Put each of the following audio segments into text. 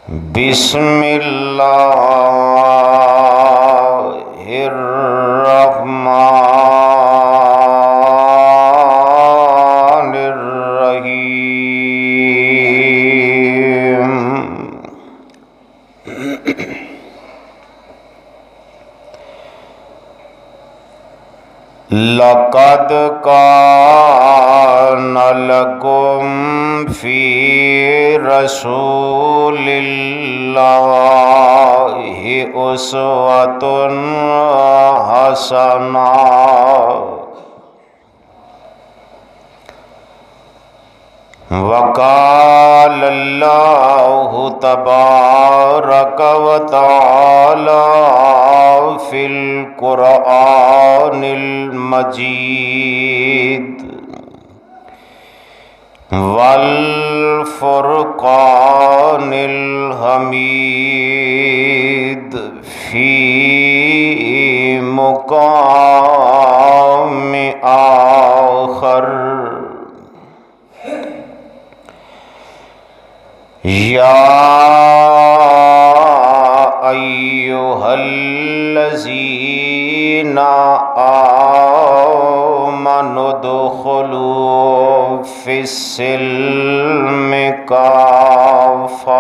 بسم اللہ الرحمن الرحیم۔ لقد کان لکم فی رسول اللہ اسوۃ حسنہ۔ وقال اللہ تبارک وتعالی فی القرآن المجید والفرقان الحمید فی مقام آخر۔ یا ایھا الذین آمنوا ادخلوا فی السلم کافۃ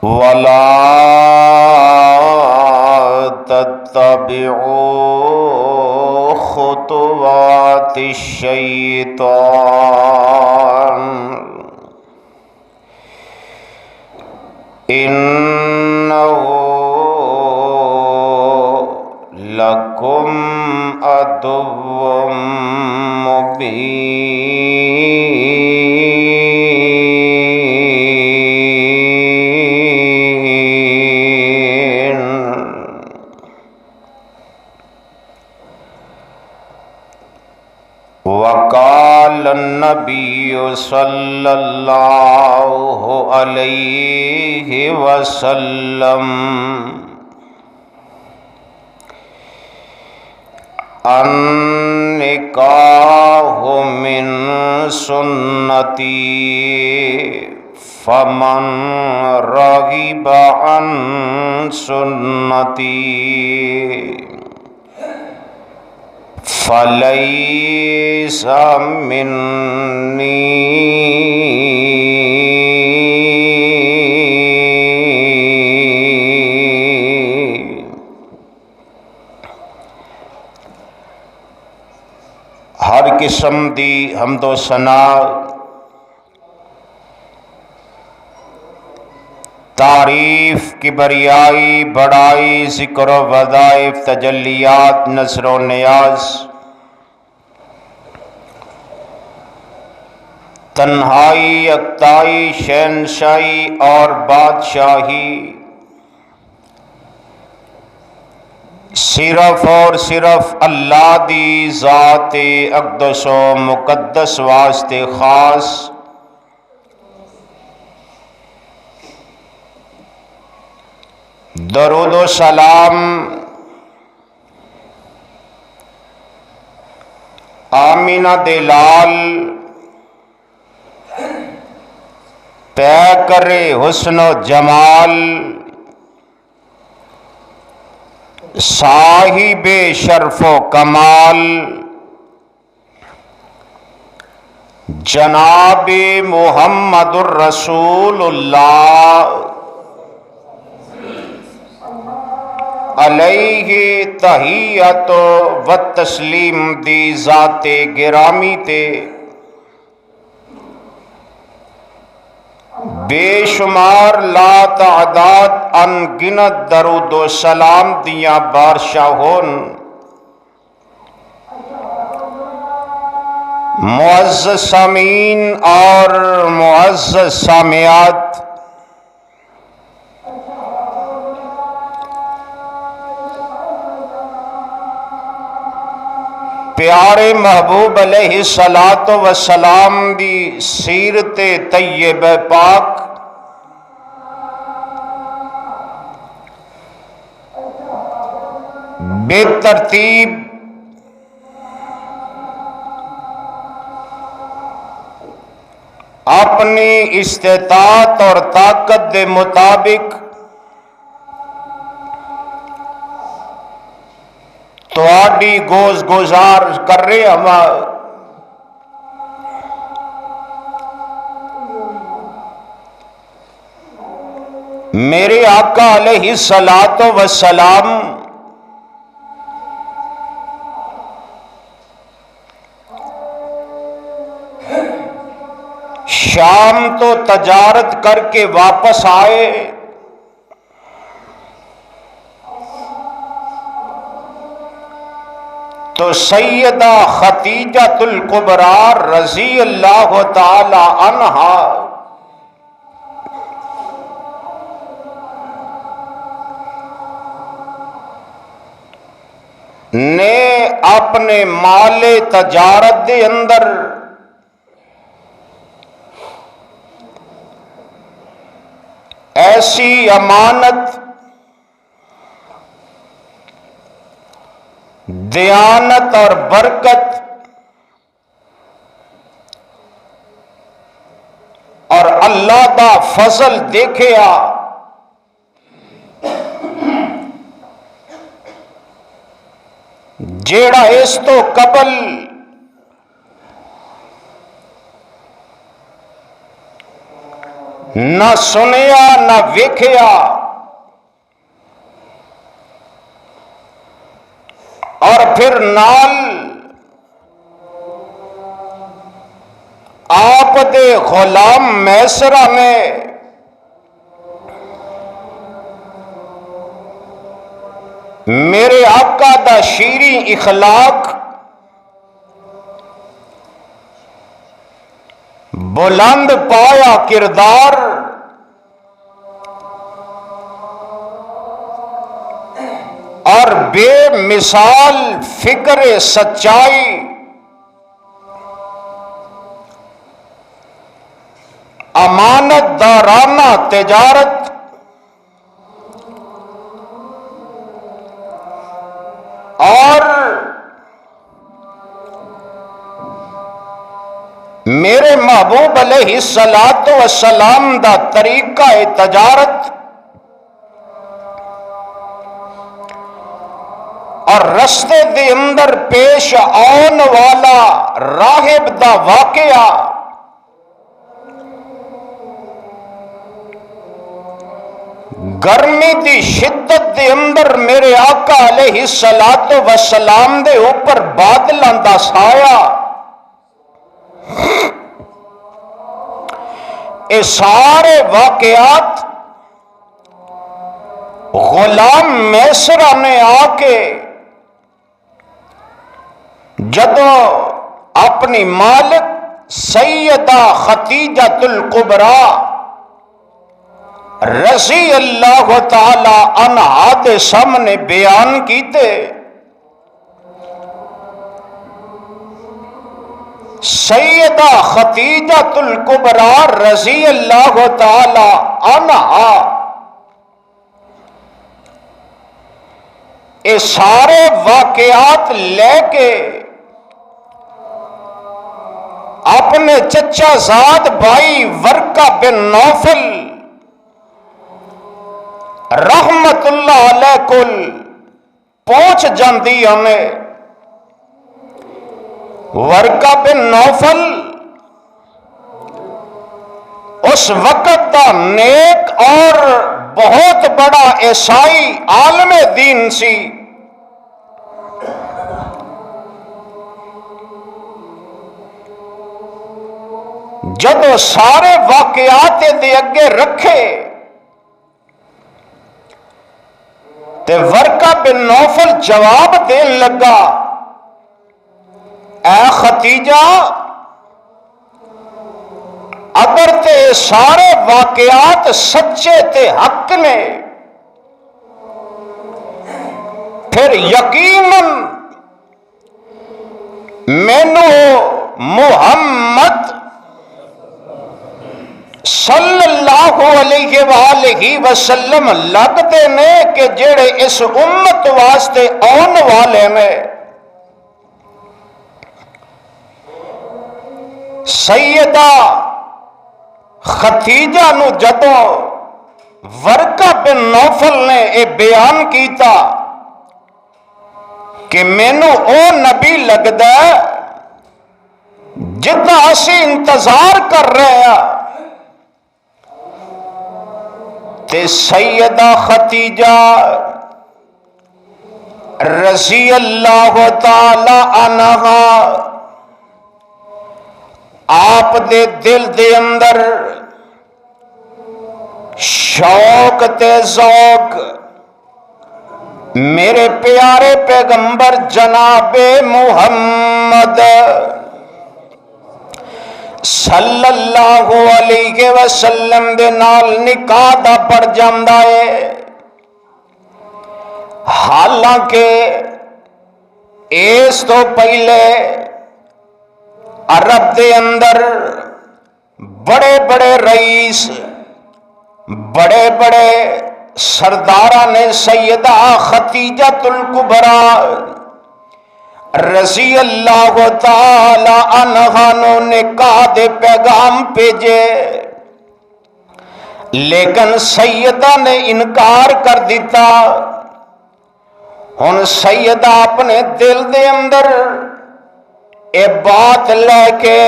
ولا تتبعوا خطوات الشیطان انہ لکم عدو مبین۔ وقال النبی صلی اللہ علیہ وسلم النکاح من سنتی فمن رغب عن سنتی فلیس منی۔ ہر قسم دی حمد و ثنا تعریف کبریائی بڑائی ذکر و وظائف تجلیات نذر و نیاز تنہائی یکتائی شہنشاہی اور بادشاہی صرف اور صرف اللہ دی ذات اقدس و مقدس واسطے خاص۔ درود و سلام آمینہ دے لال پے کرے حسن و جمال صاحب شرف و کمال جناب محمد الرسول اللہ علیہ تحیت و تسلیم دی ذات گرامی تے بے شمار لا تعداد ان گنت درود و سلام دیاں بارشاں ہون۔ معزز سامعین اور معزز سامعات، پیارے محبوب علیہ الصلوۃ والسلام دی سیرت طیبہ پاک بے ترتیب اپنی استطاعت اور طاقت دے مطابق تواڈی گوش گزار کر رہے ہم۔ میرے آقا علیہ الصلوۃ والسلام شام تو تجارت کر کے واپس آئے، تو سیدہ خدیجۃ الکبریٰ رضی اللہ تعالی عنہا نے اپنے مال تجارت دے اندر ایسی امانت، دیانت اور برکت اور اللہ دا فضل دیکھیا جیڑا اس تو قبل نہ سنیا نہ ویکھیا، اور پھر نال آپ دے غلام میسرہ نے میرے آقا دا شیریں اخلاق، بلند پایا کردار اور بے مثال فکر سچائی امانت دارانہ تجارت اور میرے محبوب علیہ الصلوۃ والسلام دا طریقہ تجارت اور رستے دے اندر پیش آن والا راہب دا واقعہ گرمی دی شدت دے اندر میرے آقا علیہ الصلوۃ والسلام دے اوپر بادلاں دا سایہ، یہ سارے واقعات غلام میسرہ نے آ کے جدوں اپنی مالک سیدہ خدیجۃ الکبریٰ رضی اللہ تعالی عنہا دے سامنے بیان کیتے، سیدہ خدیجۃ الکبریٰ رضی اللہ تعالی عنہا یہ سارے واقعات لے کے اپنے چچا زاد بھائی ورقہ بن نوفل رحمت اللہ علیہ کل پہنچ جاندی ہمیں۔ ورقہ بن نوفل اس وقت دا نیک اور بہت بڑا عیسائی عالم دین سی، جدو سارے واقعات دے اگے رکھے تے ورقہ بن نوفل جواب دین لگا، اے خدیجہ اگر تے سارے واقعات سچے تے حق نے پھر یقیناً مینو محمد صلی اللہ علیہ وآلہ وسلم لگتے نے کہ جڑے اس امت واسطے آن والے نے۔ سیدہ ختیجہ نو جدوں ورقہ بن نوفل نے یہ بیان کیتا کہ مینو او نبی لگدا ہے جدا اسی انتظار کر رہے ہیں، تے سیدہ ختیجہ رضی اللہ تعالی عنہا آپ دے دل دے اندر شوق تے ذوق میرے پیارے پیغمبر جناب محمد صلی اللہ علیہ وسلم دے نال نکاح دا پڑ جاندا ہے، حالانکہ اس تو پہلے عرب دے اندر بڑے بڑے رئیس بڑے بڑے سرداراں نے سیدہ ختیجۃ الکبریٰ رضی اللہ تعالی عنہا نو نکاح دے پیغام بھیجے، لیکن سیدہ نے انکار کر دیتا۔ ہن سیدہ اپنے دل دے اندر اے بات لے کے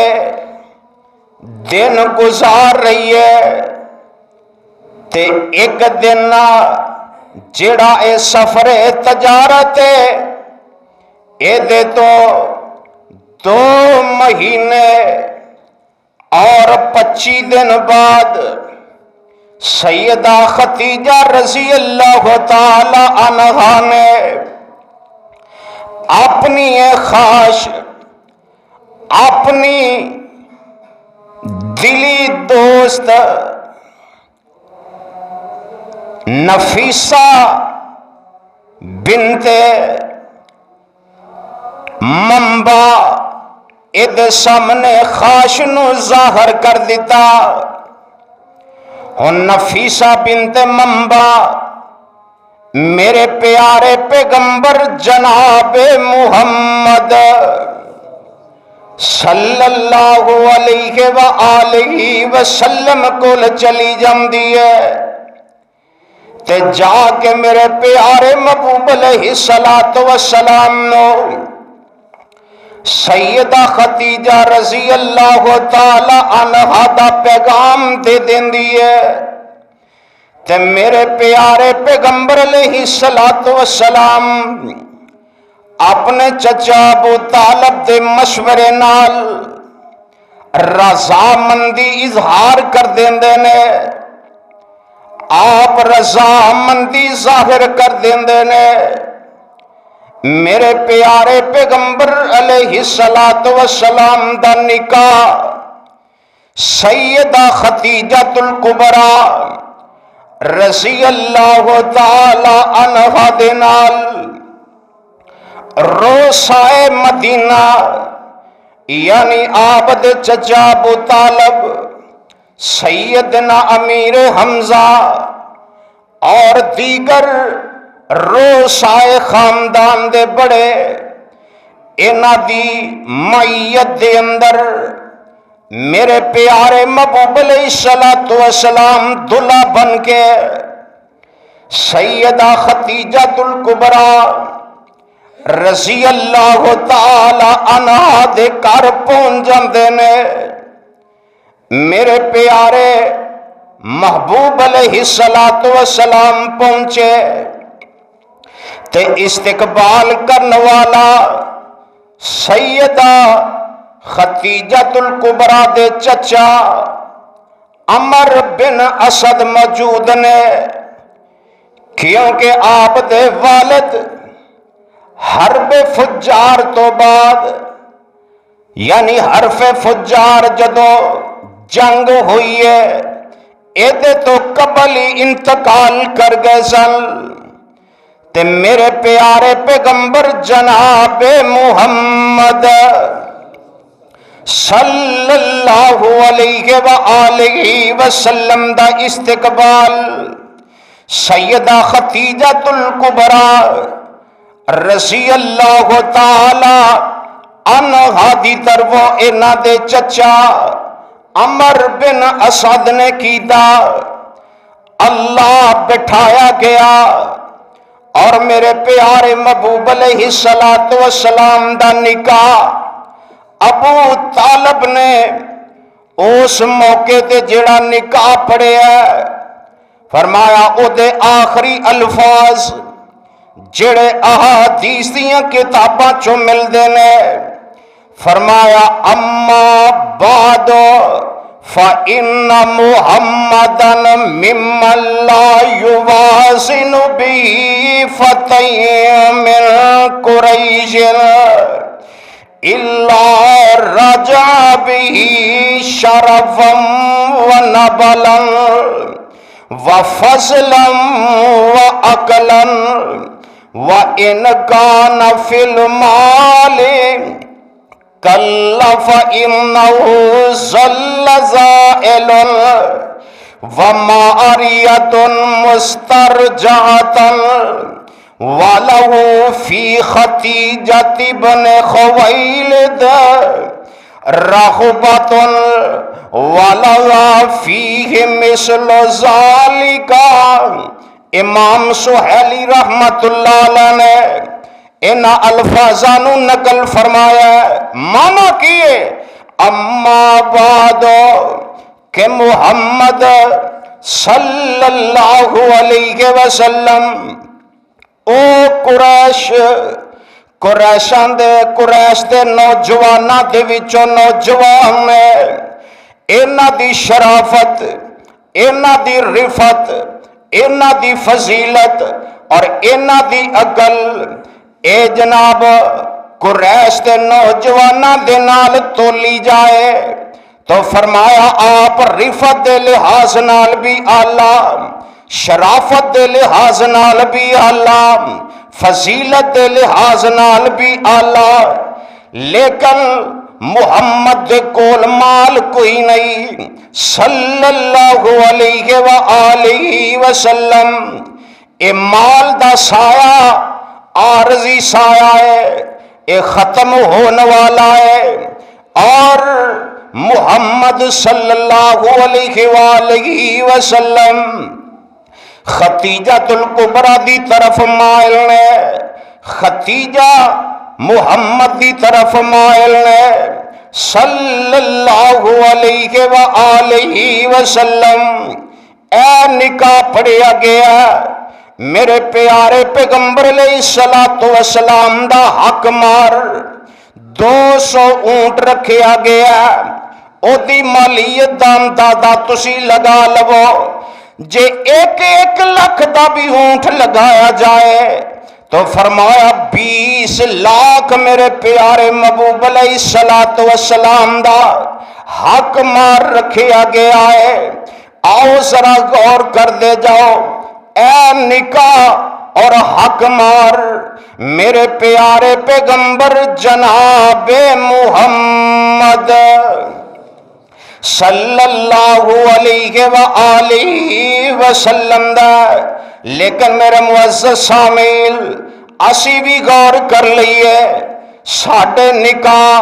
دن گزار رہی ہے، تے ایک دن جڑا اے سفر تجارت ہے اے دے تو 2 مہینے اور 25 دن بعد سیدہ ختیجہ رضی اللہ تعالی عنہا نے اپنی خواہش اپنی دلی دوست نفیسہ بنت منبع اد سامنے خواہش نو ظاہر کر دیتا۔ ہن نفیسہ بنت منبع میرے پیارے پیغمبر جناب محمد صلی اللہ علیہ وآلہ وسلم کول چلی جاندی ہے، تے جا کے میرے پیارے محبوب علیہ السلام نو سیدہ ختیجہ رضی اللہ تعالی عنہا دا پیغام دے دیندی ہے، تے میرے پیارے پیغمبر علیہ السلام اپنے چچا ابو طالب دے مشورے نال رضامندی اظہار کر دیندے نے، آپ رضامندی ظاہر کر دیندے نے۔ میرے پیارے پیغمبر علیہ السلام دا نکاح سیدہ ختیجۃ الکبریٰ رضی اللہ تعالی عنہا دے نال روسائے مدینہ یعنی آپ دے چچا ابو طالب سیدنا امیر حمزہ اور دیگر روسائے خاندان دے بڑے انہاں دی معیت دے اندر میرے پیارے محبوب علیہ السلام دلہا بن کے سیدہ ختیجۃ الکبریٰ رضی اللہ تعالی عنہا دے گھر پہنچ جاندے نے۔ میرے پیارے محبوب علیہ السلام پہنچے تے استقبال کرنے والا سیدہ ختیجۃ الکبریٰ دے چچا عمر بن اسد موجود نے، کیونکہ آپ دے والد حرب فجار تو بعد یعنی حرف فجار جدوں جنگ ہوئی ہے ایدے تو قبل ہی انتقال کر گئے سن، تے میرے پیارے پیغمبر جناب محمد صلی اللہ علیہ وآلہ وسلم دا استقبال سیدہ ختیجۃ الکبریٰ رضی اللہ تعالی عنہا دی طرفوں انہاں دے چچا عمر بن اسد نے کیتا، اللہ بٹھایا گیا اور میرے پیارے محبوب علیہ السلام دا نکاح ابو طالب نے اس موقع تے جڑا نکاح پڑھیا فرمایا او دے آخری الفاظ جڑے احادیث دیاں کتاباں چوں ملدے نے، فرمایا اما بعد فَإِنَّ مُحَمَّدًا مِّمَّن لَّا يُوَازِنُ بِهِ فَتًى مِّن قُرَيْشٍ إِلَّا رَجَعَ بِهِ شَرَفًا وَنَبَلًا وَفَضْلًا وَعَقْلًا وَإِنْ كَانَ فِي الْمَالِ كَلَّ فَإِنَّهُ ظَلَّ زَائِلٌ وَمَعَرِيَةٌ مُسْتَرْجَعَةٌ وَلَهُ فِي خَدِيجَةِ بْنِ خُوَيْلِدَ رَغْبَةٌ وَلَهَا فِيهِ مِثْلُ ذَلِكَ۔ امام سہیلی رحمت اللہ علیہ نے ان الفاظانو نقل فرمایا ہے، مانا کیے اما بعد کہ محمد صلی اللہ علیہ وسلم او قریش دے نوجواناں دے وچوں نوجوان نے، انہاں دی شرافت، انہاں دی رفت، انہاں دی فضیلت اور انہاں دی عقل اے جناب قریش دے نوجواناں دے نال تولی جائے تو فرمایا آپ رفت دے لحاظ نال بھی اعلیٰ، شرافت دے لحاظ نال بھی اعلیٰ، فضیلت دے لحاظ نال بھی اعلیٰ، لیکن محمد دے کول مال کوئی نہیں صلی اللہ علیہ وآلہ وسلم۔ اے مال دا سایہ عارضی سایہ ہے، یہ ختم ہونے والا ہے، اور محمد صلی اللہ علیہ وآلہ وسلم خدیجہ الکبریٰ دی طرف مائل نے، خدیجہ محمد دی طرف مائل نے صلی اللہ علیہ وآلہ وسلم۔ اے نکاح پڑھیا گیا میرے پیارے پیغمبر علیہ السلام دا حق مار 200 اونٹ رکھیا گیا، او دی مالیت دا اندازہ تسی لگا لو، جے 1 لاکھ دا بھی اونٹ لگایا جائے تو فرمایا 20 لاکھ میرے پیارے محبوب علیہ السلام دا حق مار رکھیا گیا ہے۔ آؤ ذرا غور کر دے جاؤ، اے نکاح اور حق مار میرے پیارے پیغمبر جناب محمد صلی اللہ علیہ وآلہ وسلم دا، لیکن میرے معزز سامعین اسی بھی غور کر لئیے، ساڈے نکاح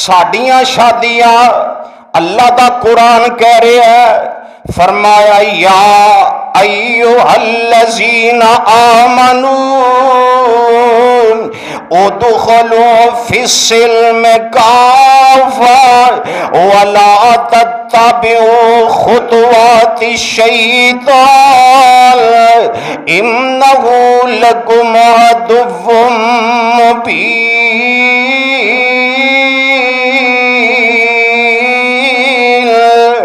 ساڈیاں شادیاں اللہ دا قرآن کہہ رہے ہیں، فرمایا یا ایھا الذین آمنوا ادخلوا فی السلم کافۃ ولا تتبعوا خطوات الشیطان انہ لکم عدو مبین۔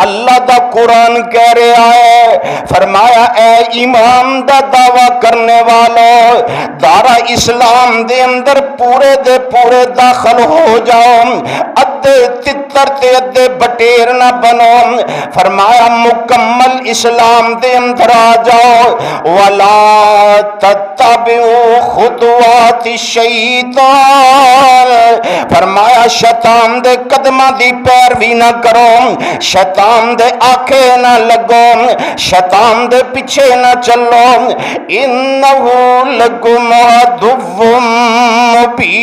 اللہ دا قرآن کہہ رہا ہے، فرمایا اے ایمان دا دعویٰ کرنے والو دارا اسلام دے اندر پورے دے پورے داخل ہو جاؤ، ادھے تتر تے ادھے بٹیر نہ بنو، فرمایا مکمل اسلام دے اندر آ جاؤ، وَلَا تَتَّبِعُوا خُطُوَاتِ الشَّيْطَانِ، فرمایا شیطان دے قدمہ دی پیروی نہ کرو، شیطان دے آنکھے نہ لگو، شیطان دے پیچھے نہ چلو، انہو لکم عدو مبین۔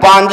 5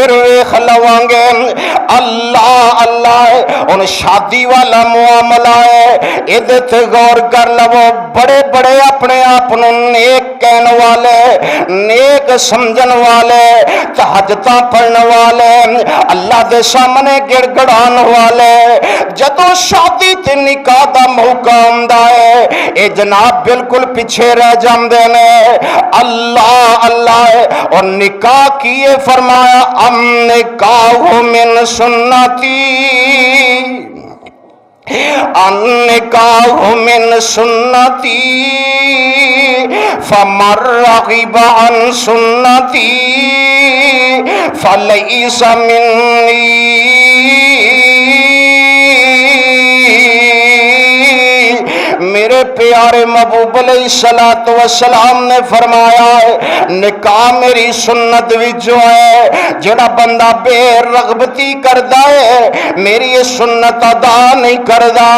پھر ویکھ لواਂਗੇ اللہ اللہ ان شادی والا معاملہ ہے ادھے تے غور کر لو بڑے بڑے اپنے آپ نیک کہن والے نیک سمجھن والے تہجداں پڑھن والے اللہ دے سامنے گڑ گڑان والے جدوں شادی تے نکاح دا موقع آندا ہے اے جناب بالکل پیچھے رہ جاندے نے اللہ اللہ اور نکاح کیے فرمایا ام نکاح من سنتی النکاح من سنتی فمن رغب عن سنتی فلیس منی میرے پیارے محبوب علیہ السلام نے فرمایا ہے نکاح میری سنت وچوں ہے جڑا بندہ بے رغبتی کردا ہے میری یہ سنت ادا نہیں کردا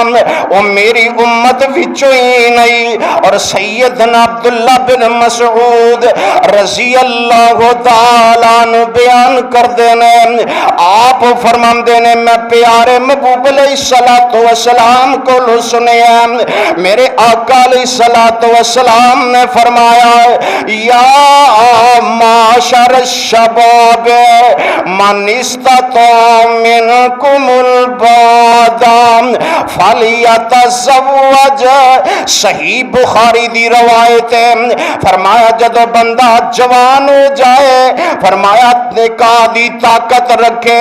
وہ میری امت وچوں ہی نہیں اور سیدنا عبداللہ بن مسعود رضی اللہ تعالی عنہ بیان کردے نے آپ فرماندے نے میں پیارے محبوب علیہ السلام کو سنیا میرے آقا علیہ السلام نے فرمایا یا معاشر الشباب من استطاع منکم الباءۃ فلیتزوج صحیح بخاری دی روایت ہے فرمایا جدو بندہ جوان ہو جائے فرمایا نکاح دی طاقت رکھے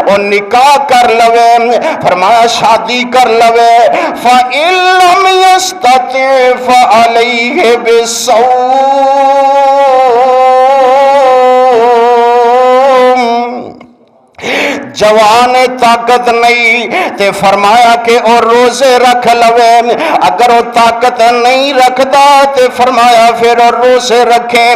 اور نکاح کر لوے فرمایا شادی کر لوے فَإِن لَمْ يَسْتَطِعْ فَعَلَيْهِ بِالصَّوْمِ جوان طاقت نہیں تے فرمایا کہ اور روزے رکھ لوے اگر وہ طاقت نہیں رکھتا تے فرمایا پھر اور روزے رکھے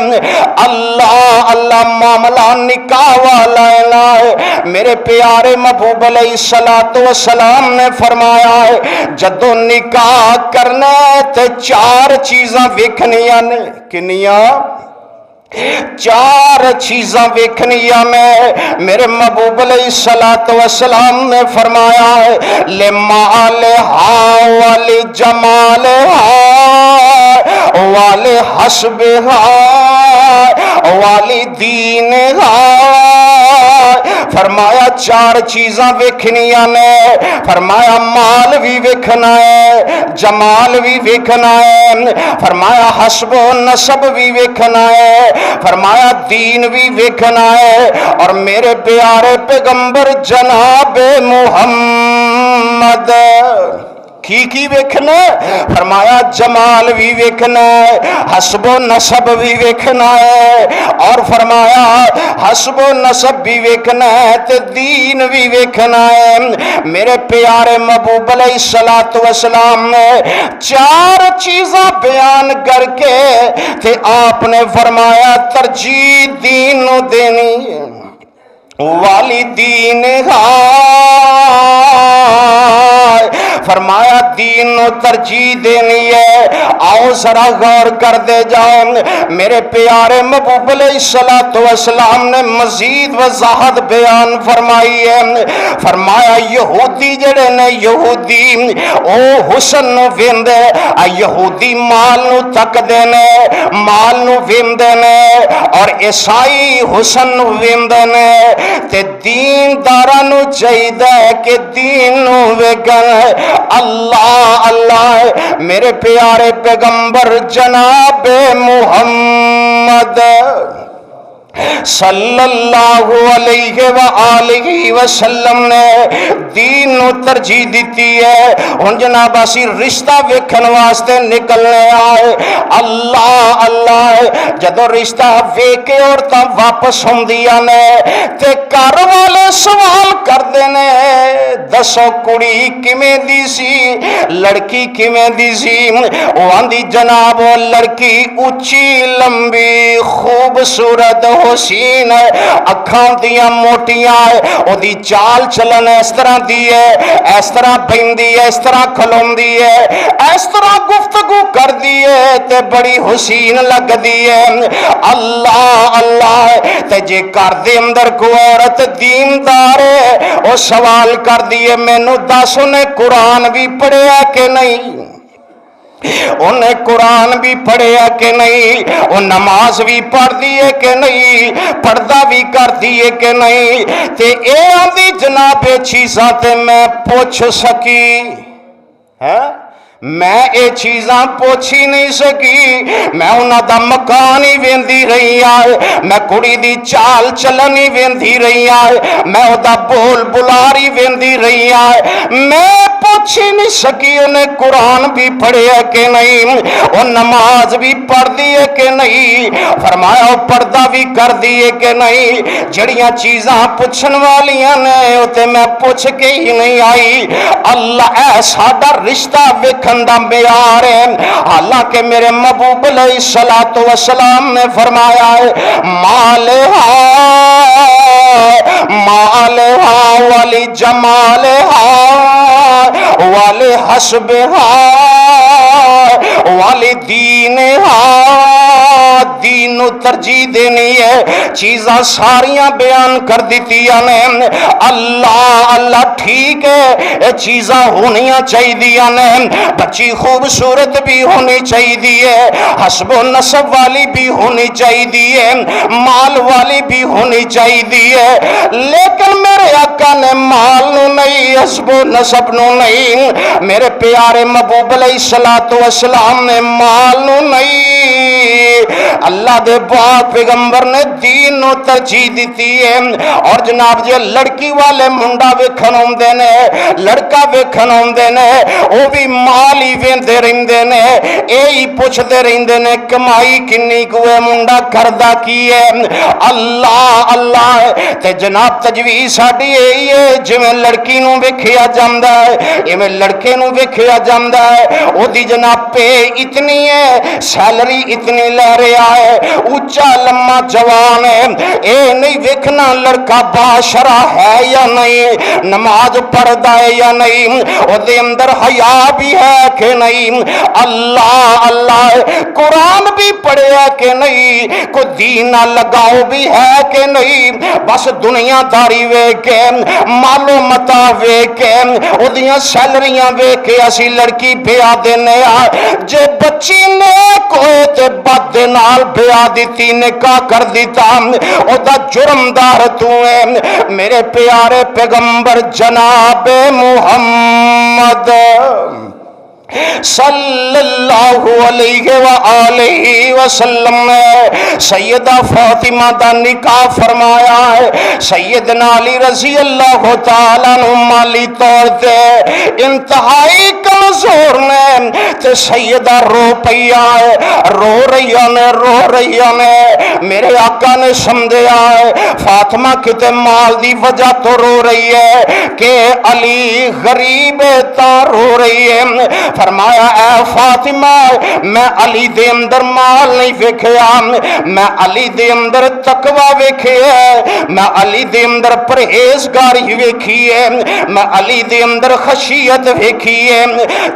اللہ اللہ معاملہ نکاح والا ہے میرے پیارے محبوب علیہ السلام نے فرمایا ہے جدو نکاح کرنا تے چار چیزاں ویکھنیاں نے کنیاں چار چیزاں ویکھنیاں میں میرے محبوب علیہ السلام نے فرمایا ہے لمالہا ولجمالہا ولحسبہا ولدینہا فرمایا چار چیزاں ویکھنیاں نے فرمایا مال بھی ویکھنا ہے جمال بھی ویکھنا ہے فرمایا حسب و نسب بھی ویکھنا ہے فرمایا دین بھی ویکھنا ہے اور میرے پیارے پیغمبر جناب محمد کی ویکھنا فرمایا جمال بھی ویکھنا ہے حسب و نسب بھی ویکھنا ہے اور فرمایا حسب و نسب بھی ویکھنا ہے تے دین بھی ویکھنا ہے میرے پیارے محبوب علیہ السلام نے چار چیزاں بیان کر کے تے آپ نے فرمایا ترجیح دین نو دینی والدین فرمایا دین نو ترجیح دینی ہے آؤ ذرا غور کر دے جاؤ میرے پیارے محبوب علیہ السلام نے مزید وضاحت بیان فرمائی ہے فرمایا یہودی جڑے نے یہودی او حسن نو ویندے یہودی مال نو تک دینے مال نو ویندے نے اور عیسائی حسن نو ویندے نے تے دین دارانو چاہیدہ ہے کہ دین نو ویگن اللہ اللہ میرے پیارے پیغمبر جناب محمد صلی اللہ علیہ وآلہ وسلم نے دین نو ترجیح دیتی ہے ہن جناب اسی رشتہ ویکھن واسطے نکلنے آئے اللہ اللہ جدو رشتہ ویکھ کے عورتاں واپس ہوندیاں نے تے گھر والے سوال کردے نے دسو کڑی کیویں دی سی لڑکی کیویں دی سی او آندی جناب لڑکی اونچی لمبی خوبصورت حسین ہے, اکھاں دیاں موٹیاں ہے, او دی چال چلن اس طرح دی ہے, اس طرح بیندی ہے, اس طرح کھلوندی ہے, اس طرح گفتگو کر دی ہے تے بڑی حسین لگ دی ہے. اللہ اللہ تے جے کر دے اندر کو عورت دیندار ہے, او سوال کر دیے مینوں دس انہیں قرآن بھی پڑھیا کہ نہیں, انہیں قرآن بھی پڑھیا کہ نہیں, وہ نماز بھی پڑھ دیے کہ نہیں, پردہ بھی کر دیے کہ نہیں. تے اے آندی جناب چیزاں تے میں پوچھ سکی ہے, میں اے چیزاں پوچھی نہیں سکی, میں انہاں دا مکان ہی ویندی رہی آئے, میں کڑی دی چال چلن ہی ویندی رہی آئے, میں او دا بول بلاری ویندی رہی آئے, میں پوچھی نہیں سکی انہیں قرآن بھی پڑھیا کہ نہیں, وہ نماز بھی پڑھ دیے کہ نہیں, فرمایا پردہ بھی کر دیے کہ نہیں. جڑیاں چیزاں پوچھن والیاں نے تے میں پوچھ کے ہی نہیں آئی. اللہ اے ساڈا رشتہ ویکھن دا معیار ہے, حالانکہ میرے محبوب علیہ الصلوۃ والسلام نے فرمایا ہے مالہا والی جمالہا والی حسبہا والی دینہا, دین ترجیح دینی ہے, چیزاں ساریاں بیان کر دیتی نے. اللہ اللہ ٹھیک ہے یہ چیزاں ہونیاں چاہیے نے, بچی خوبصورت بھی ہونی چاہیے, حسب و نسب والی بھی ہونی چاہیے, مال والی بھی ہونی چاہیے, لیکن میرے آقا نے مال نو نہیں, حسب و نسب نو نہیں, میرے پیارے محبوب علیہ الصلوۃ والسلام نے مال نو نہیں, اللہ دے پاک پیغمبر نے دین نو ترجیح دیتی ہے. اور جناب جی لڑکی والے منڈا ویکھن اوندے نے, لڑکا ویکھن اوندے نے, او بھی مال ہی ویندے رہندے نے, اے ہی پوچھدے رہندے نے کمائی کنی کوے, منڈا کردا کی ہے. اللہ اللہ تے جناب تجویز ساڈی اے ہے جویں لڑکی نو ویکھیا جاندا ہے ایویں لڑکے نو ویکھیا جاندا ہے, او دی جناب پے اتنی ہے, سیلری اتنی لے رہا ہے, اونچا لمبا جوان ہے, اے نہیں ویکھنا لڑکا باشرا ہے یا نہیں, نماز پڑھدا ہے یا نہیں, او دے اندر حیا بھی ہے کہ نہیں, اللہ اللہ قرآن بھی پڑھیا کہ نہیں, کو دین نہ لگاؤ بھی ہے کہ نہیں, بس دنیا داری ویکھ کے, مالو متا ویکھ کے, او دیاں سیلریاں ویکھ کے اسی لڑکی بیاہ دینے آ. جے بچی نے کوئی تے بد نال بیاہ دیتی نکاح کر دیتا, او دا جرمدار تو ہے. میرے پیارے پیغمبر جناب محمد صلی اللہ علیہ وآلہ وسلم نے سیدہ فاطمہ دا نکاح فرمایا ہے. سیدنا علی رضی اللہ تعالیٰ عنہ مالی طور تے انتہائی کمزور نے, تے سیدہ رو پیا ہے, رو رہی نے. میرے آقا نے سمجھیا ہے فاطمہ کتے مال دی وجہ تو رو رہی ہے کہ علی غریب تا رو رہی ہے. فرمایا اے فاطمہ میں علی دے اندر مال نہیں ویکھیا, میں علی دے اندر تقوی ویکھیا, میں علی دے اندر پرہیزگاری ویکھی ہے, میں علی دے اندر خشیت ویکھی ہے.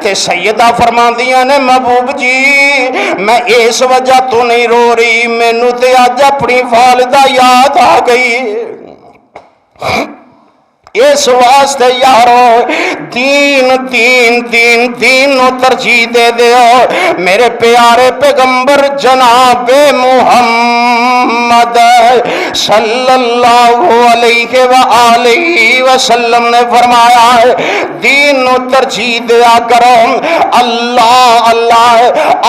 تے سیدہ فرماندیاں نے محبوب جی میں اس وجہ تو نہیں رو رہی, مینوں تے اج اپنی والدہ یاد آ گئی. اس واسطے یارو دین دین دین دین نو ترجیح دے دیو. میرے پیارے پیغمبر جناب محمد صلی اللہ علیہ وآلہ وسلم نے فرمایا ہے دین نو ترجیح دیا کرو. اللہ اللہ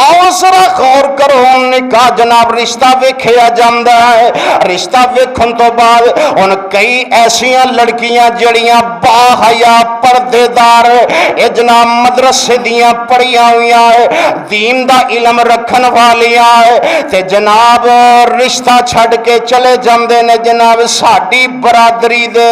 آؤ ذرا غور کرو, نکاح جناب رشتہ ویکھیا جاندا ہے, رشتہ ویکھن تو بعد ان کئی ایسیاں لڑکیاں جڑیاں با حیا پردے دار اے جناب مدرسے دیاں پڑھیاں ہویاں ہے, دین دا علم رکھن والیاں ہے, تے جناب رشتہ چھڈ کے چلے جاندے نے جناب ساڈی برادری دے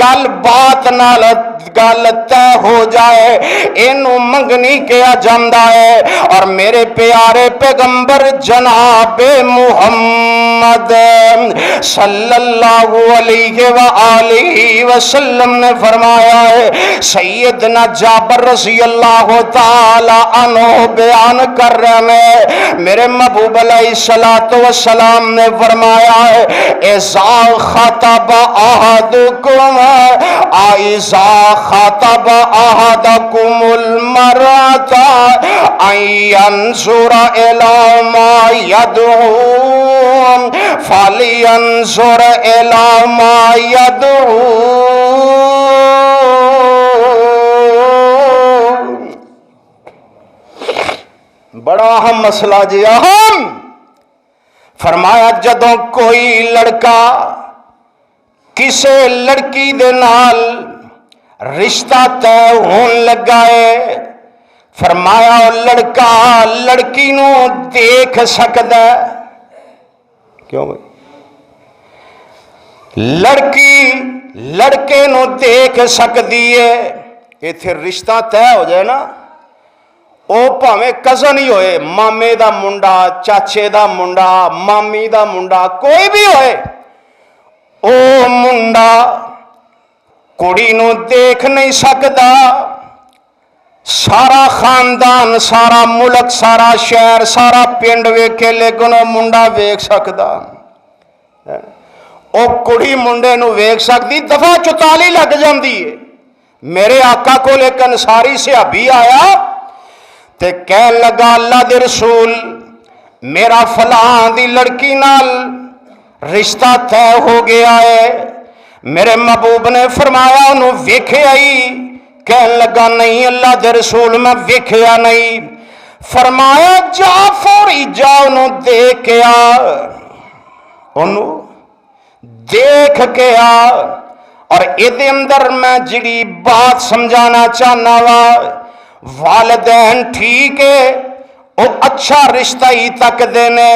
گل بات نال گل طے ہو جائے اینو منگنی کیا جاندا ہے۔ اور میرے پیارے پیغمبر جناب محمد صلی اللہ علیہ وآلہ وسلم نے فرمایا ہے، سیدنا جابر رضی اللہ تعالی عنہ بیان کر رہے ہیں، میرے محبوب علیہ السلام نے فرمایا ہے، اذا خطب احدکم اذا خطب احدکم المرأة ان ينظر الى ما يدعو فلينظر الى ما يدعو۔ بڑا اہم مسئلہ جی، اہم۔ فرمایا جدوں کوئی لڑکا کسے لڑکی دے نال رشتہ طے ہون لگا ہے، فرمایا لڑکا لڑکی نو دیکھ سکدا ہے، کیوں بھائی؟ لڑکی لڑکے نو دیکھ سکدی ہے، ایتھے رشتہ طے ہو جائے نا، او پاویں کزن ہی ہوئے، مامے دا منڈا، چاچے دا منڈا، مامی دا منڈا، کوئی بھی ہوئے، او منڈا کڑی نو دیکھ نہیں سکدا، سارا خاندان، سارا ملک، سارا شہر، سارا پنڈ ویکھے لیکن او منڈا ویکھ سکدا، او کڑی منڈے نو ویکھ سکدی، دفعہ 44 لگ جاندی ہے۔ میرے آقا کو ایک انصاری صحابی آیا تے کہن لگا اللہ دے رسول میرا فلاں دی لڑکی نال رشتہ طے ہو گیا ہے۔ میرے محبوب نے فرمایا انہوں ویکھے آئی؟ کہن لگا نہیں اللہ دے رسول میں ویکھیا نہیں۔ فرمایا جا فوری جا انہوں دیکھ کے آ، انہوں دیکھ کے آ۔ اور ادھے اندر میں جڑی بات سمجھانا چاہنا وا، والدین ٹھیک ہے وہ اچھا رشتہ ہی تک دینے،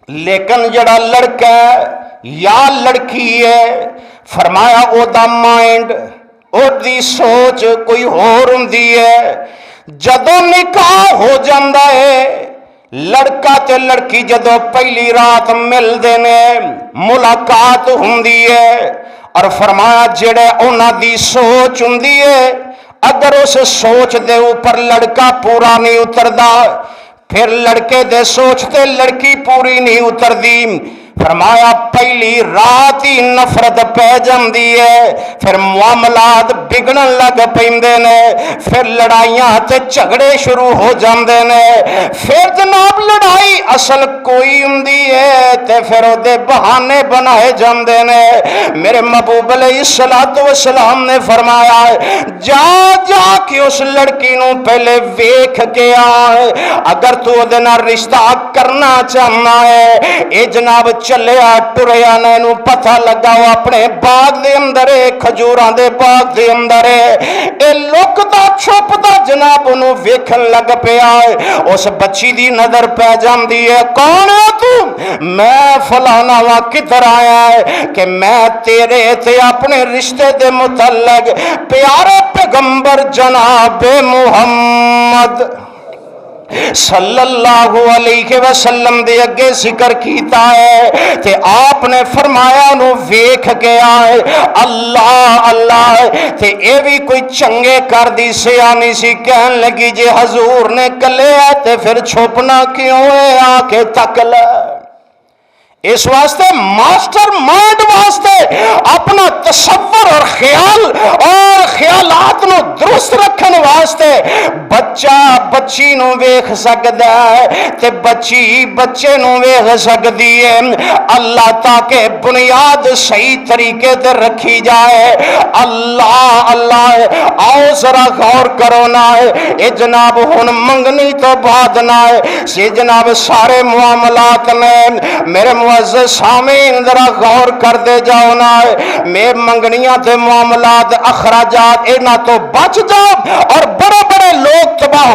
لیکن جڑا لڑکا ہے یا لڑکی ہے، فرمایا او دا مائنڈ، او دی سوچ کوئی اور ہوندی ہے۔ جدوں نکاح ہو جاندا ہے، لڑکا تے لڑکی جدوں پہلی رات مل دینے، ملاقات ہوندی ہے، اور فرمایا جڑے انہاں دی سوچ ہوندی ہے، اگر اس سوچ دے اوپر لڑکا پورا نہیں اتردا، پھر لڑکے دے سوچ تے لڑکی پوری نہیں اتر دی، فرمایا پہلی رات ہی نفرت پہ جاندی ہے، پھر معاملات بگڑن لگ پیندے نے، پھر لڑائیاں تے جھگڑے شروع ہو جاندے نے، پھر جناب لڑائی اصل کوئی ہوندی ہے تے پھر او دے بہانے بنائے جاندے نے۔ میرے محبوب علیہ السلام نے فرمایا جا جا کے اس لڑکی نو پہلے ویکھ کے آئے، اگر تو دے نال رشتہ کرنا چاہنا ہے۔ اے جناب چلیا ٹریا نے نو پتہ لگا وہ اپنے باغ دے اندر ہے، کھجوراں دے باغ دے اندر ہے، اے لکدا چھپدا جناب انہوں ویکھن لگ پیا ہے۔ اس بچی دی نظر پہ جاندی ہے، کون ہے تو؟ میں فلانا وا، کدھر آیا ہے؟ کہ میں تیرے تے اپنے رشتے دے متعلق پیارے پیغمبر جناب محمد صلی اللہ علیہ وسلم دے اگے ذکر کیتا ہے، تے آپ نے فرمایا انہوں ویکھ کے آئے، اللہ اللہ، تے اے بھی کوئی چنگے کر دی سیانی سی، کہن لگی جے حضور نے کلے ہے تے پھر چھپنا کیوں ہے، آ کے تک لے۔ اس واسطے ماسٹر مائنڈ واسطے اپنا تصور اور خیال اور خیالات نو درست رکھن واسطے بچہ بچی نو ویکھ سکدا ہے تے بچی بچے نو ویکھ سکدی ہے، اللہ تاکہ بنیاد صحیح طریقے تے رکھی جائے۔ اللہ اللہ، آؤ ذرا غور کرو نا، اے جناب ہن منگنی تو بعد نہ ہے جناب سارے معاملات میں میرے معزز سامعین ذرا غور کر دے جاؤ نا، میں منگنیاں تے معاملات اخراجات اینا تو بچ جاؤ، اور بڑے بڑے لوگ تباہ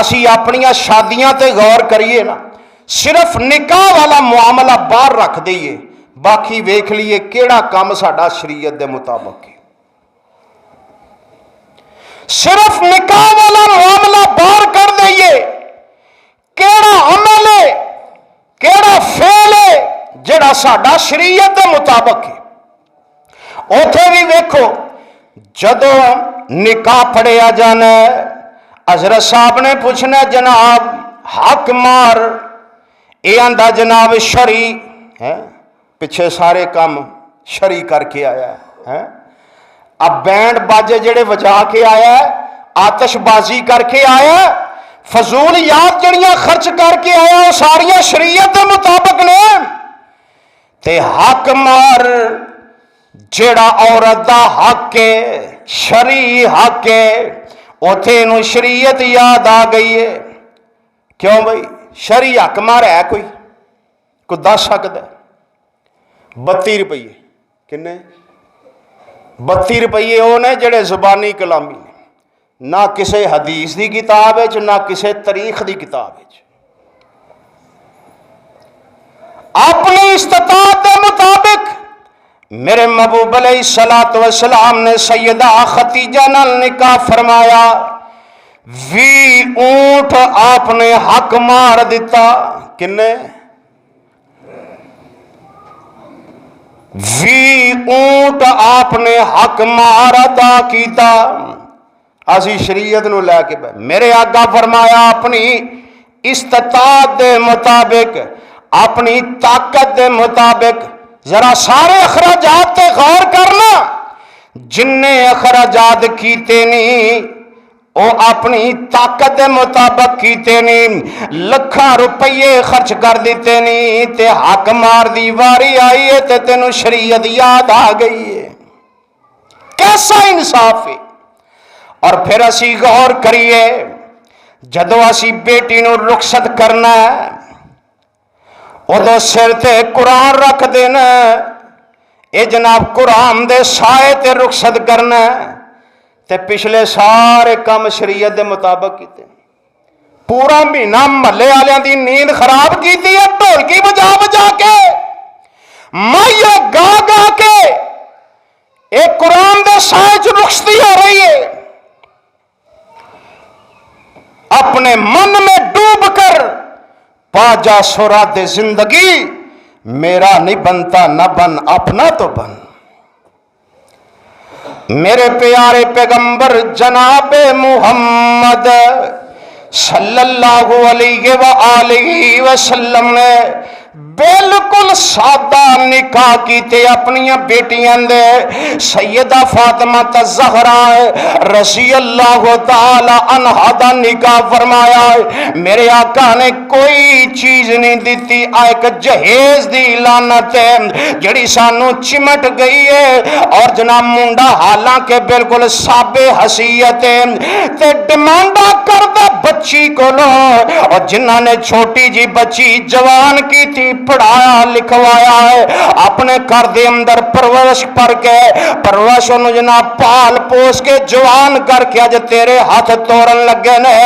اسی اپنیاں شادیاں تے غور کریے نا، صرف نکاح والا معاملہ باہر رکھ دئیے، باقی ویکھ لیے کیڑا کام ساڈا شریعت دے مطابق ہے۔ صرف نکاح والا معاملہ باہر کر دئیے، کیڑا عمل ہے، کیڑا فعل ہے جڑا ساڈا شریعت دے مطابق ہے۔ اوتھے بھی ویکھو جدوں نکاح پڑھیا جانا ہے، حضرت صاحب نے پوچھنا جناب حق مار، اے آندا جناب شرعی ہے، پیچھے سارے کام شرعی کر کے آیا ہے۔ اب بینڈ باجے جڑے وجا کے آیا ہے، آتش بازی کر کے آیا ہے، فضول یاد جڑیاں خرچ کر کے آیا وہ ساریاں شریعت دے مطابق نے۔ تے حق مار جڑا عورت دا حق ہے، شرعی حق ہے، اوتھے انہوں شریعت یاد آ گئی ہے۔ کیوں بھائی شرعی حق مار ہے کوئی دس سکتا ہے؟ 32 روپیے کنے؟ 32 روپیے وہ نے جڑے زبانی کلامی نے، نہ کسی حدیث دی کتاب ہے نہ کسی تاریخ دی کتاب ہے۔ اپنی استطاعت کے مطابق میرے محبوب علیہ الصلوۃ والسلام نے سیدہ خدیجہ نال نکاح فرمایا، 20 اونٹ آپ نے حق مار دیتا۔ کنے؟ 20 اونٹ آپ نے حق مار ادا کیتا۔ اسی شریعت نو لے کے میرے آقا فرمایا اپنی استطاعت دے مطابق، اپنی طاقت دے مطابق، ذرا سارے اخراجات تے غور کرنا، جن نے اخراجات کیتے نہیں وہ اپنی طاقت دے مطابق کیتے نہیں، لکھاں روپیے خرچ کر دیتے نہیں، تے حق مار دی واری آئی ہے تے تینوں شریعت یاد آ گئی ہے۔ کیسا انصاف ہے؟ اور پھر اسی غور کریے، جدو اسی بیٹی نو رخصت کرنا ہے ادو سر تے قرآن رکھ دینا، اے جناب قرآن دے سائے تے رخصت کرنا ہے، تے پچھلے سارے کام شریعت دے مطابق کیتے۔ پورا مہینہ محلے والوں دی نیند خراب کیتی ہے، ڈھولکی بجا بجا کے، مائیے گا گا کے، اے قرآن دے سائے چ رخصتی ہو رہی ہے۔ اپنے من میں ڈوب کر پا جا سورات زندگی، میرا نہیں بنتا نہ بن، اپنا تو بن۔ میرے پیارے پیغمبر جناب محمد صلی اللہ علیہ وآلہ وسلم نے بالکل سادہ نکاح کیتے اپنی بیٹیاں دے۔ سیدہ فاطمہ الزہرا رضی اللہ تعالی عنہا دا نکاح فرمایا۔ میرے آقا نے کوئی چیز نہیں دیتی، ایک جہیز دی لعنت ہے جڑی سانو چمٹ گئی ہے، اور جناب منڈا حالانکہ بالکل سابے حیثیت ہے تے ڈیمانڈا کردہ بچی کو لو، اور جنہاں نے چھوٹی جی بچی جوان کی تھی، پڑھایا لکھوایا ہے، اپنے گھر دے اندر پرورش پر کے، پرورش انہوں جناب پال پوس کے جوان کر کے اج تیرے ہاتھ توڑن لگے نے،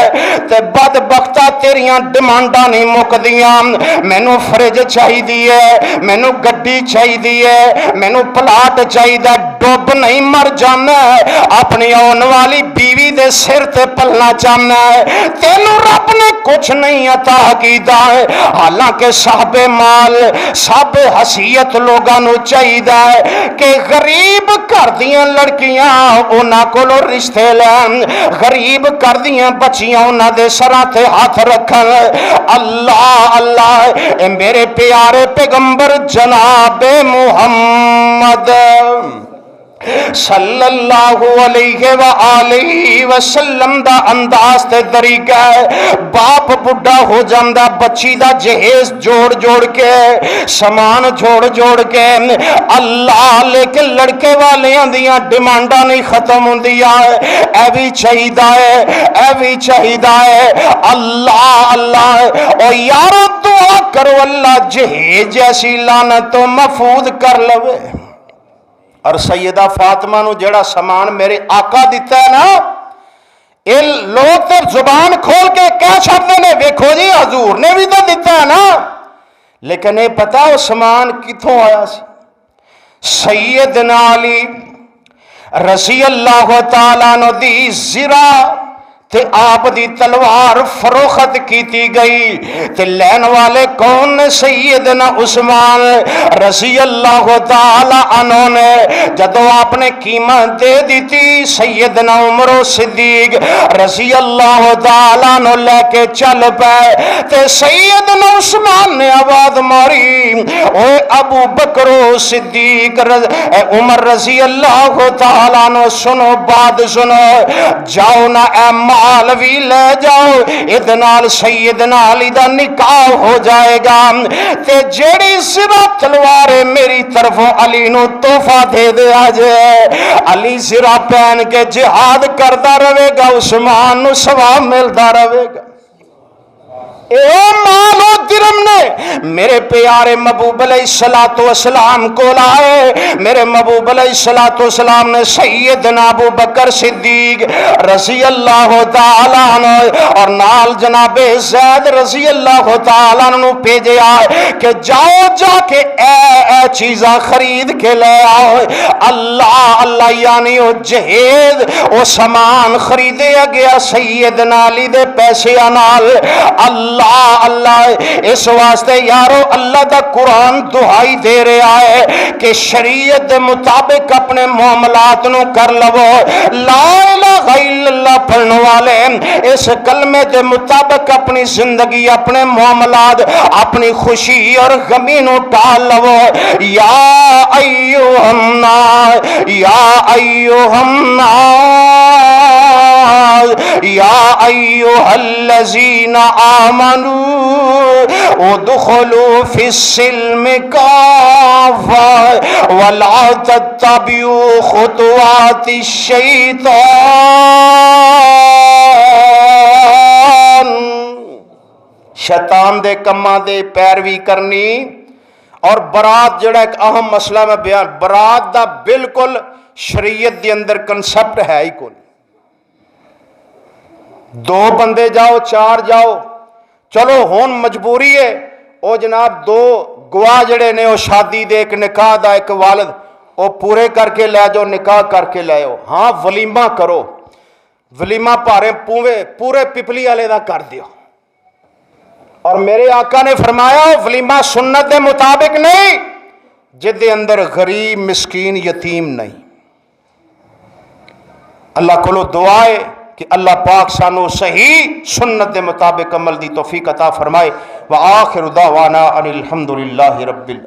تے بدبختہ تیریاں ڈیمانڈاں نہیں مک دیاں، مینوں فریج چاہی دیئے، مینوں گڈی چاہی دیئے، مینوں پلاٹ چاہی دا، ڈوب نہیں مر جانا ہے، اپنی آن والی بیوی دے سر تے پلنا چاہنا ہے، تینوں رب نے کچھ نہیں عطا کیتا ہے۔ حالانکہ صاحب مال صاحب حیثیت لوگاں نو چاہیدا ہے کہ غریب گھر دیاں لڑکیاں انہاں کولوں رشتے لین، غریب گھر دیاں بچیاں انہاں دے سراں تے ہاتھ رکھن۔ اللہ اللہ، اے میرے پیارے پیغمبر جناب محمد صلی اللہ علیہ وآلہ وسلم دا انداز تے طریقہ ہے، باپ بڑھا ہو جاندہ بچی دا جہیز جوڑ جوڑ کے، سامان جوڑ جوڑ کے، اللہ لیکن لڑکے والیاں دیاں ڈیمانڈاں نہیں ختم ہوندیاں، اے بھی چاہیدہ ہے، اے بھی چاہیدہ ہے۔ اللہ اللہ، او یارو دعا کرو اللہ جہیز جیسی لعنت تو محفوظ کر لوے۔ اور سیدہ فاطمہ نو جڑا سامان میرے آقا دیتا ہے نا، یہ لوگ تو زبان کھول کے کہہ چھڑتے ہیں ویکھو جی حضور نے بھی تو دیتا ہے نا، لیکن یہ پتا عثمان کتوں آیا سی؟ سیدنا علی رضی اللہ تعالیٰ عنہ دی زرا تے آپ دی تلوار فروخت کیتی گئی تے لین والے کون نے؟ سیدنا عثمان رضی اللہ تعالی عنہ نے۔ جدو آپ نے قیمت دے دیتی سیدنا عمر صدیق رضی اللہ تعالی عنہ لے کے چل پے تے سیدنا عثمان نے آواز ماری اے ابو بکر صدیق عمر رضی اللہ تعالی عنہ سنو بات سنو، جاؤ نا اے مال بھی لے جاؤ، ادنال سیدنا علی دا نکاح ہو جائے گا تے جیڑی زرہ تلوار میری طرف علی نو تحفہ دے دے آجے، علی زرہ پہن کے جہاد کرتا رہے گا، عثمان نو ثواب ملتا رہے گا۔ اے مال و درم نے میرے پیارے محبوب علیہ السلام کو لائے، میرے محبوب علیہ السلام نے سیدنا ابو بکر صدیق رضی اللہ تعالیٰ عنہ اور نال جناب زید رضی اللہ تعالیٰ عنہ بھیجے آئے کہ جاؤ جا کے اے چیزاں خرید کے لے آؤ۔ اللہ یعنی وہ جہیز وہ سامان خریدے گیا سیدنا علی دے پیسے نال۔ اللہ اس واسطے یارو اللہ دا قرآن دہائی دے رہا ہے کہ شریعت دے مطابق اپنے معاملات نو کر لو۔ لا الہ الا اللہ پڑھنے والے اس کلمے دے مطابق اپنی زندگی، اپنے معاملات، اپنی خوشی اور غمی نو ٹال لو۔ یا ایھا الناس، یا ایھا الناس، یا ایھا الذین آمنوا ادخلوا فی السلم کافۃ ولا تتبعوا خطوات الشیطان۔ شیطان دے کماں دے پیروی کرنی اور برات جڑا ایک اہم مسئلہ میں بیان، برات دا بالکل شریعت دے اندر کنسپٹ ہے ہی کوئی۔ دو بندے جاؤ، چار جاؤ، چلو ہون مجبوری ہے او جناب دو گواہ جڑے نے او شادی دے ایک نکاح دا ایک والد او پورے کر کے لے جاؤ، نکاح کر کے لے آؤ۔ ہاں ولیمہ کرو، ولیمہ پارے پورے پپلی والے دا کر دیو۔ اور میرے آقا نے فرمایا ولیمہ سنت دے مطابق نہیں جد دے اندر غریب مسکین یتیم نہیں۔ اللہ کو دعا ہے کہ اللہ پاک سانو صحیح سنت دے مطابق عمل دی توفیق عطا فرمائے۔ وآخر دعوانا ان الحمدللہ رب العالمین۔